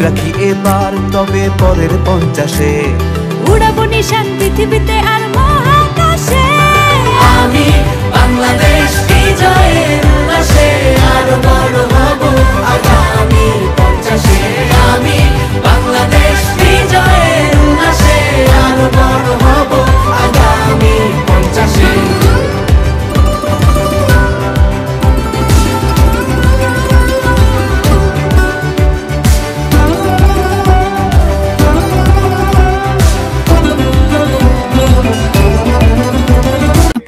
রাখি এবার তবে পরের 50-এ উড়াবো নিশান পৃথিবীতে আর মহাকাশে। আমি বাংলাদেশ বিজয়ের উল্লাসে আরো বড় হব আগামী 50-এ। আমি বাংলাদেশ বিজয়ের উল্লাসে আরো বড় হব আগামী 50-এ।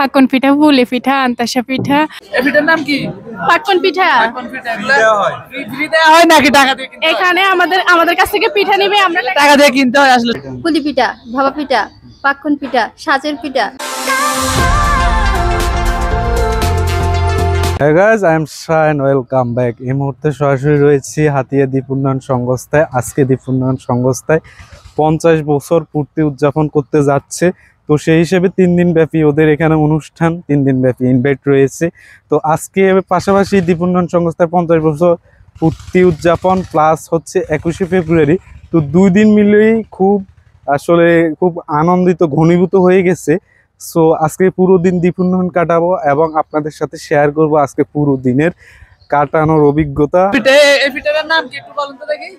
পাকন পিঠা, পুলি পিঠা, আন্তাসা পিঠা। এই পিঠার নাম কি? পাকন পিঠা। পাকন পিঠা এগুলো ফ্রি দেওয়া হয় নাকি টাকা দিয়ে কিনতে হয়? এখানে আমাদের কাছ থেকে পিঠা নিবে, আমরা টাকা দিয়ে কিনতে হয় আসলে। পুলি পিঠা, ভাপা পিঠা, পাকন পিঠা, সাজের পিঠা। Hey guys, I am Shah and welcome back. এই মুহূর্তে সরাসরি রয়েছি হাতিয়া দ্বীপ উন্নয়ন সংস্থায়। আজকে দ্বীপ উন্নয়ন সংস্থায় 50 বছর পূর্তি উদযাপন করতে যাচ্ছে। তো সেই হিসেবে 3 দিন ব্যাপী ওদের এখানে অনুষ্ঠান, 3 দিন ব্যাপী ইনভাইট রয়েছে। তো আজকে পাশাপাশি দ্বীপ উন্নয়ন সংস্থার 50 বছর পূর্তি উদযাপন প্লাস হচ্ছে 21শে ফেব্রুয়ারি। তো 2 দিন মিলেই খুব আনন্দিত ঘনীভূত হয়ে গেছে। সো আজকে পুরো দিন দ্বীপ উন্নয়ন কাটাবো এবং আপনাদের সাথে শেয়ার করব আজকে পুরো দিনের কাটানোর অভিজ্ঞতা। এই পিঠার নাম কি একটু বলুন তো দেখি।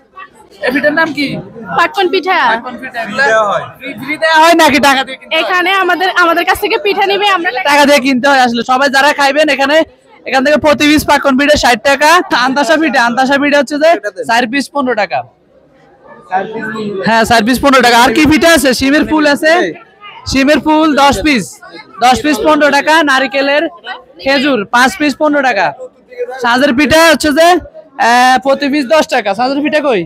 এই পিঠার নাম কি? পাকন পিঠা। পাকন পিঠা এগুলো ফ্রি দেওয়া হয় নাকি টাকা দিয়ে কিনতে হয়? এখানে আমাদের কাছ থেকে পিঠা নিবে, আমরা টাকা দিয়ে কিনতে হয় আসলে। সবাই যারা খাইবেন এখান থেকে প্রতি পিস পাকন পিঠা 60 টাকা। আন্তাসা পিঠা হচ্ছে যে 4 পিস 15 টাকা। হ্যাঁ 4 পিস 15 টাকা। আর কি পিঠা আছে? শিমের ফুল আছে, শিমের ফুল 10 পিস 15 টাকা। নারিকেলের খেজুর 5 পিস 15 টাকা। সাজের পিঠা হচ্ছে যে প্রতি পিস 10 টাকা। সাজের পিঠা কই?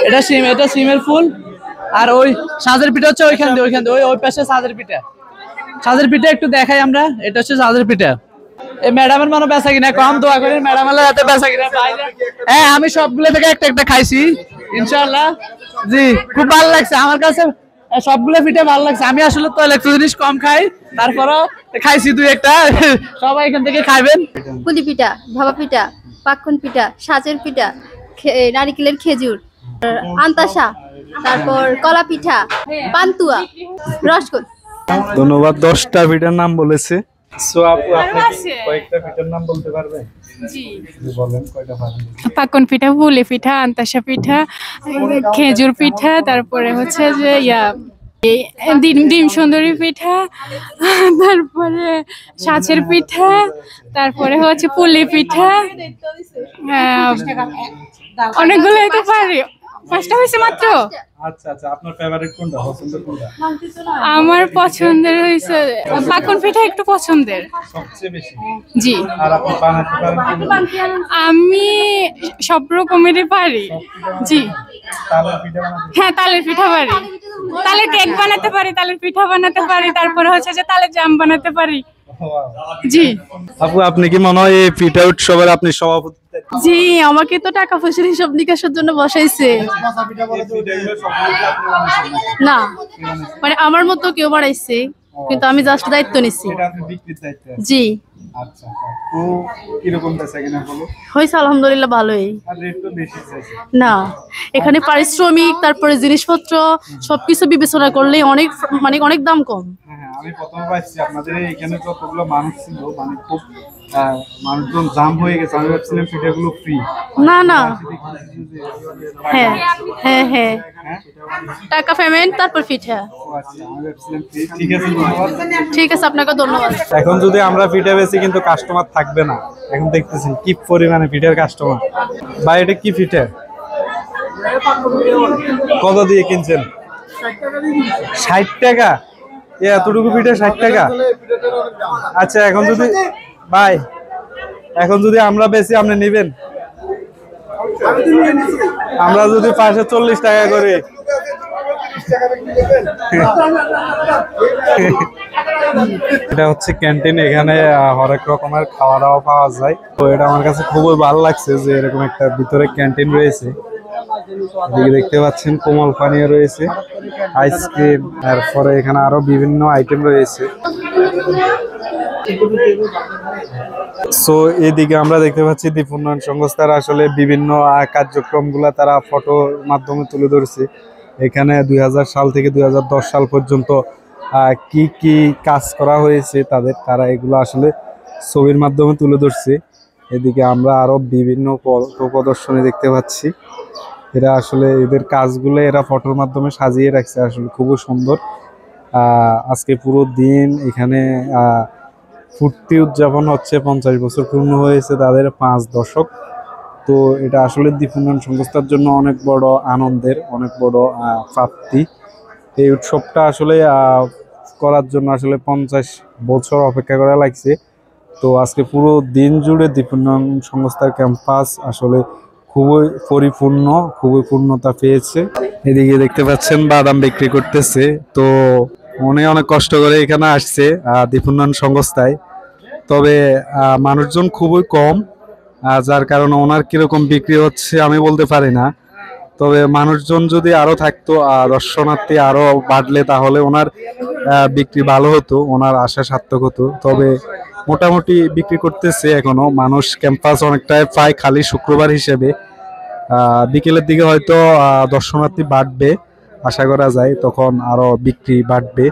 এটা শিমের ফুল। আর ওই সাজের পিঠা হচ্ছে ওইখান দিয়ে ওই পাশে সাজের পিঠা একটু দেখাই আমরা। এটা হচ্ছে সাজের পিঠা। এই ম্যাডামের মনে বেচা কিনা কম, দোয়া করেন ম্যাডামের হাতে বেচা কিনা পাইলে। হ্যাঁ আমি সবগুলো থেকে একটা খাইছি ইনশাআল্লাহ। জি খুব ভালো লাগছে আমার কাছে, সবগুলো পিঠা ভালো লাগছে। আমি আসলে তো একটা জিনিস কম খাই, তারপরও খাইছি 2-1টা। সবাই এখান থেকে খাইবেন। পুলি পিঠা, ভাপা পিঠা, পাকন পিঠা, সাজের পিঠা, নারিকেলের খেজুর, আন্তাসা, তারপর কলা পিঠা, পান্তুয়া, রসগোল্লা। ধন্যবাদ। 10টা পিঠার নাম বলেছে। সো আপু আপনি কয়েকটা পিঠার নাম বলতে পারবেন? জি বলেন কয়টা পারেন। পাকন পিঠা, পুলি পিঠা, আন্তাসা পিঠা, খেজুর পিঠা, তারপরে হচ্ছে যে ডিম সুন্দরী পিঠা, তারপরে সাজের পিঠা, তারপরে হচ্ছে পুলি পিঠা। অনেকগুলো তো পারি, 5টা হয়েছে মাত্র। আচ্ছা আপনার ফেভারিট কোনটা, পছন্দের কোনটা? আমার পছন্দের হয়েছে পাকন পিঠা, একটু পছন্দের সবচেয়ে বেশি। জি। আর আপনি বানাতে পারেন কোনটা? আমি সব রকমেরই পারি। জি। তালের পিঠা বানাতে? হ্যাঁ তালের পিঠা পারি, তালের কেক বানাতে পারি, তালের পিঠা বানাতে পারি, তারপরে হচ্ছে যে তালের জাম বানাতে পারি। জি। আপু আপনি কি মনে হয় এই পিঠা উৎসবের আপনি সভাপতি? জি, আমাকে তো টাকা পয়সার হিসাব নিকাশের জন্য বসাইছে। না মানে আমার মতো কেউ বাড়াইছে, কিন্তু আমি জাস্ট দায়িত্ব নিচ্ছি। জি। আচ্ছা তো কিরকম বেচা কিনা হলো? হয়েছে আলহামদুলিল্লাহ ভালোই। আর রেট তো বেশি চাইছে না এখানে পারিশ্রমিক, তারপরে জিনিসপত্র সবকিছু বিবেচনা করলে অনেক দাম কম। হ্যাঁ আমি প্রথমে পাইছি আপনাদের এখানে যতগুলো মানুষ ছিল খুব মানুষজন জাম হয়ে গেছে। আমি ভাবছিলাম পিঠাগুলো ফ্রি। না হ্যাঁ হ্যাঁ হ্যাঁ টাকা পেমেন্ট তারপর পিঠা। ঠিক আছে আপনাকে ধন্যবাদ। এখন যদি আমরা পিঠা বেশি কিন্তু কাস্টমার থাকবে না। এখন দেখতেছেন কি পরিমাণে পিঠার কাস্টমার। ভাই এটা কি পিঠা? কত দিয়ে কিনছেন? 60 টাকা। এতটুকু পিঠা 60 টাকা? আচ্ছা এখন যদি আমরা বেশি আপনি নেবেন? আমরা যদি পাশে 40 টাকা করে। এটা হচ্ছে ক্যান্টিন, এখানে হরেক রকমের খাওয়া দাওয়া পাওয়া যায়। তো এটা আমার কাছে খুবই ভালো লাগছে যে এরকম একটা ভিতরে ক্যান্টিন রয়েছে। দেখতে পাচ্ছেন কোমল পানীয় রয়েছে, আইসক্রিম, তারপরে এখানে আরো বিভিন্ন আইটেম রয়েছে। সো এদিকে আমরা দেখতে পাচ্ছি দ্বীপ উন্নয়ন সংস্থার আসলে বিভিন্ন কার্যক্রমগুলা তারা ফটোর মাধ্যমে তুলে ধরছে। এখানে 2000 সাল থেকে 2010 সাল পর্যন্ত কি কি কাজ করা হয়েছে তারা এগুলো আসলে ছবির মাধ্যমে তুলে ধরছে। এদিকে আমরা আরো বিভিন্ন প্রদর্শনী দেখতে পাচ্ছি। এরা আসলে এদের কাজগুলো এরা ফটোর মাধ্যমে সাজিয়ে রাখছে, আসলে খুবই সুন্দর। আজকে পুরো দিন এখানে ফুর্তি উদযাপন হচ্ছে, 50 বছর পূর্ণ হয়েছে তাদের 5 দশক। তো এটা আসলে দ্বীপ উন্নয়ন সংস্থার জন্য অনেক বড় আনন্দের, অনেক বড় প্রাপ্তি। এই উৎসবটা আসলে করার জন্য আসলে 50 বছর অপেক্ষা করা লাগছে। তো আজকে পুরো দিন জুড়ে দ্বীপ উন্নয়ন সংস্থার ক্যাম্পাস আসলে খুবই পরিপূর্ণ, খুবই পূর্ণতা পেয়েছে। এদিকে দেখতে পাচ্ছেন বাদাম বিক্রি করতেছে। তো উনি অনেক কষ্ট করে এখানে আসছে দ্বীপ উন্নয়ন সংস্থায়, তবে মানুষজন খুবই কম, যার কারণে ওনার কিরকম বিক্রি হচ্ছে আমি বলতে পারি না। তবে মানুষজন যদি আরো থাকতো, দর্শনার্থী আরো বাড়লে তাহলে ওনার বিক্রি ভালো হতো, ওনার আশা সার্থক হতো। তবে মোটামুটি বিক্রি করতেছে এখনো মানুষ। ক্যাম্পাস অনেকটাই প্রায় খালি শুক্রবার হিসেবে। বিকেলের দিকে হয়তো দর্শনার্থী বাড়বে আশা করা যায়, তখন আরো বিক্রি বাড়বে।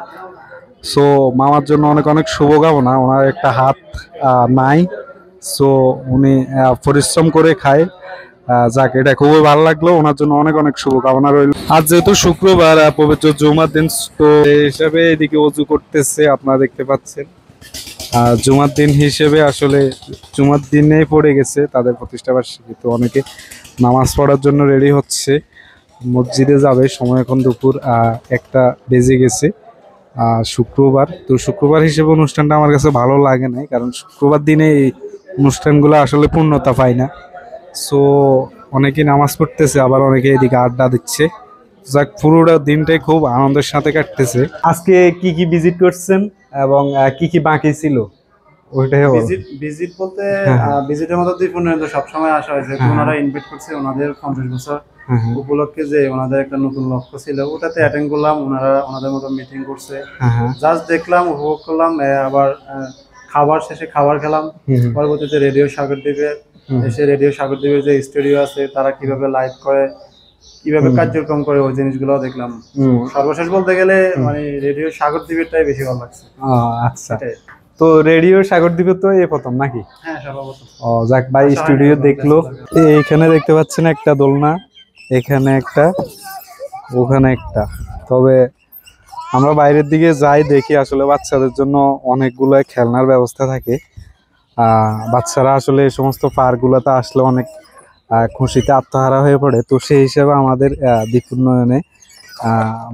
সো মামার জন্য অনেক অনেক শুভকামনা। ওনার একটা হাত নাই, সো উনি পরিশ্রম করে খায়। যাক, এটা খুবই ভালো লাগলো, ওনার জন্য অনেক অনেক শুভকামনা রইল। আজ যেহেতু শুক্রবার, পবিত্র জুমার দিন, তো এই হিসাবে এদিকে ওযু করতেছে, আপনারা দেখতে পাচ্ছেন। জুমার দিন হিসেবে আসলে জুমার দিনে পড়ে গেছে তাদের প্রতিষ্ঠাবার্ষিকী। তো অনেকে নামাজ পড়ার জন্য রেডি হচ্ছে, মসজিদে যাবে। সময় এখন দুপুর 1টা বেজে গেছে। শুক্রবার, তো শুক্রবার হিসেবে অনুষ্ঠানটা আমার কাছে ভালো লাগে নাই, কারণ শুক্রবার দিনে এই অনুষ্ঠানগুলো আসলে পূর্ণতা পায় না। সো অনেকে নামাজ পড়তেছে, আবার অনেকে এদিকে আড্ডা দিচ্ছে। যাক, পুরোটা দিনটাই খুব আনন্দের সাথে কাটতেছে। আজকে কি কি ভিজিট করছেন এবং কি কি বাকি ছিল ওইটাই ভিজিট বলতে হ্যাঁ। ভিজিটের মধ্যে দ্বীপ উন্নয়ন তো সবসময় আসা হয়েছে। ওনারা ইনভাইট করছে ওনাদের 50 বছর উপলক্ষে, যে ওনাদের একটা নতুন লক্ষ্য ছিল, ওটাতে অ্যাটেন্ড করলাম। ওনাদের মতো মিটিং করছে, জাস্ট দেখলাম, উপভোগ করলাম। আবার খাবার শেষে খাবার খেলাম। পরবর্তীতে রেডিও সাগরদ্বীপে এসে রেডিও সাগরদ্বীপের যে স্টুডিও আছে তারা কিভাবে লাইভ করে, কিভাবে কার্যক্রম করে, ওই জিনিসগুলো দেখলাম। সর্বশেষ বলতে গেলে মানে রেডিও সাগরদ্বীপেরটাই বেশি ভালো লাগছে। আচ্ছা, তো রেডিও সাগরদ্বীপে তো এই প্রথম নাকি? হ্যাঁ, সর্বপ্রথম। যাক ভাই, স্টুডিও দেখলো। এইখানে দেখতে পাচ্ছেন একটা দোলনা, এখানে একটা, ওখানে একটা। তবে আমরা বাইরের দিকে যাই, দেখি আসলে বাচ্চাদের জন্য অনেকগুলো খেলনার ব্যবস্থা থাকে। বাচ্চারা আসলে এই সমস্ত পার্কগুলোতে আসলে অনেক খুশিতে আত্মহারা হয়ে পড়ে। তো সেই হিসাবে আমাদের দ্বীপ উন্নয়নে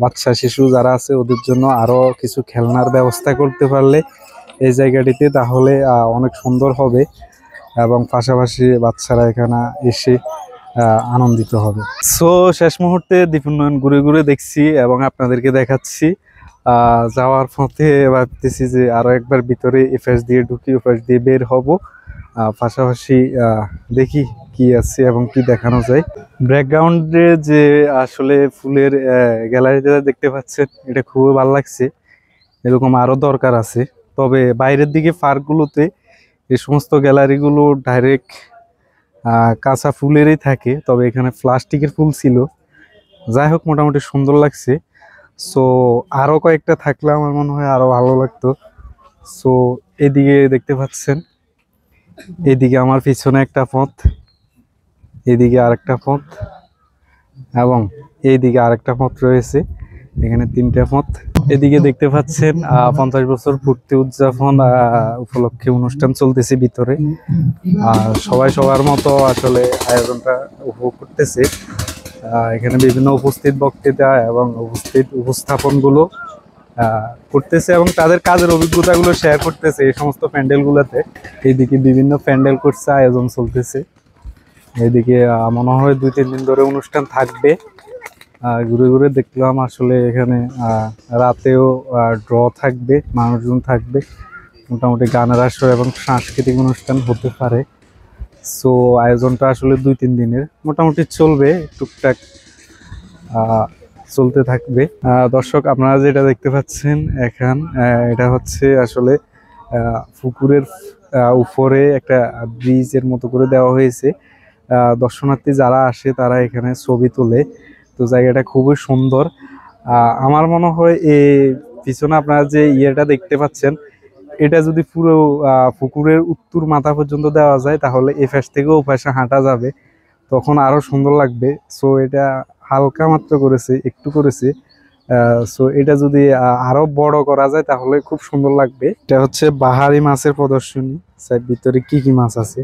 বাচ্চা শিশু যারা আছে ওদের জন্য আরো কিছু খেলনার ব্যবস্থা করতে পারলে এই জায়গাটিতে, তাহলে অনেক সুন্দর হবে এবং পাশাপাশি বাচ্চারা এখানে এসে আনন্দিত হবে। সো শেষ মুহূর্তে দ্বীপ উন্নয়ন ঘুরে ঘুরে দেখছি এবং আপনাদেরকে দেখাচ্ছি। যাওয়ার পথে ভাবতেছি যে আরো একবার ভিতরে এপাশ দিয়ে ঢুকি, ওপাশ দিয়ে বের হব, পাশাপাশি দেখি কি আছে এবং কি দেখানো যায়। ব্যাকগ্রাউন্ডে যে আসলে ফুলের গ্যালারিটা দেখতে পাচ্ছেন, এটা খুবই ভালো লাগছে। এরকম আরো দরকার আছে। তবে বাইরের দিকে পার্কগুলোতে এই সমস্ত গ্যালারিগুলো ডাইরেক্ট কাঁচা ফুলেরই থাকে, তবে এখানে প্লাস্টিকের ফুল ছিল। যাই হোক, মোটামুটি সুন্দর লাগছে। সো আরো কয়েকটা থাকলে আমার মনে হয় আরো ভালো লাগতো। সো এদিকে দেখতে পাচ্ছেন, এদিকে আমার পিছনে একটা পথ, এদিকে আরেকটা পথ এবং এইদিকে আরেকটা পথ রয়েছে। এখানে 3টা পথ। এদিকে দেখতে পাচ্ছেন 50 বছর পূর্তি উদযাপন উপলক্ষে অনুষ্ঠান চলতেছে ভিতরে। সবাই সবার মতো আসলে আয়োজনটা উপভোগ করতেছে। এখানে বিভিন্ন উপস্থিত বক্তৃতা এবং উপস্থাপনগুলো করতেছে এবং তাদের কাজের অভিজ্ঞতাগুলো শেয়ার করতেছে এই সমস্ত প্যান্ডেলগুলোতে। এইদিকে বিভিন্ন প্যান্ডেল করছে, আয়োজন চলতেছে। এইদিকে মনে হয় 2-3 দিন ধরে অনুষ্ঠান থাকবে। ঘুরে ঘুরে দেখলাম আসলে এখানে রাতেও ড্র থাকবে, মানুষজন থাকবে, মোটামুটি গানের আসর এবং সাংস্কৃতিক অনুষ্ঠান হতে পারে। সো আয়োজনটা আসলে 2-3 দিনের মোটামুটি চলবে, টুকটাক চলতে থাকবে। দর্শক, আপনারা যেটা দেখতে পাচ্ছেন এটা হচ্ছে আসলে পুকুরের উপরে একটা ব্রিজের মতো করে দেওয়া হয়েছে। দর্শনার্থী যারা আসে তারা এখানে ছবি তোলে। তো জায়গাটা খুবই সুন্দর। আমার মনে হয় এই পিছনে আপনারা যে ইয়েটা দেখতে পাচ্ছেন, এটা যদি পুরো পুকুরের উত্তর মাথা পর্যন্ত দেওয়া যায় তাহলে এ পাশ থেকে ও পাশে হাঁটা যাবে, তখন আরো সুন্দর লাগবে। সো এটা হালকা মাত্র করেছে, একটু করেছে। সো এটা যদি আরো বড় করা যায় তাহলে খুব সুন্দর লাগবে। এটা হচ্ছে বাহারি মাছের প্রদর্শনী। স্যার ভিতরে কি কি মাছ আছে?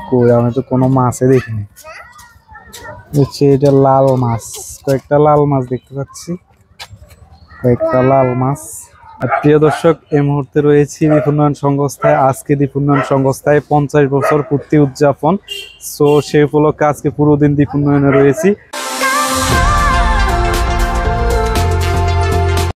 কই, আমি তো কোনো মাছই দেখিনি। হচ্ছে এটা লাল মাছ, কয়েকটা লাল মাছ দেখতে পাচ্ছি, কয়েকটা লাল মাছ। আর প্রিয় দর্শক, এই মুহূর্তে রয়েছি দ্বীপ উন্নয়ন সংস্থায়। আজকে দ্বীপ উন্নয়ন সংস্থায় 50 বছর পূর্তি উদযাপন। সো সেই উপলক্ষে আজকে পুরো দিন দ্বীপ উন্নয়নে রয়েছি।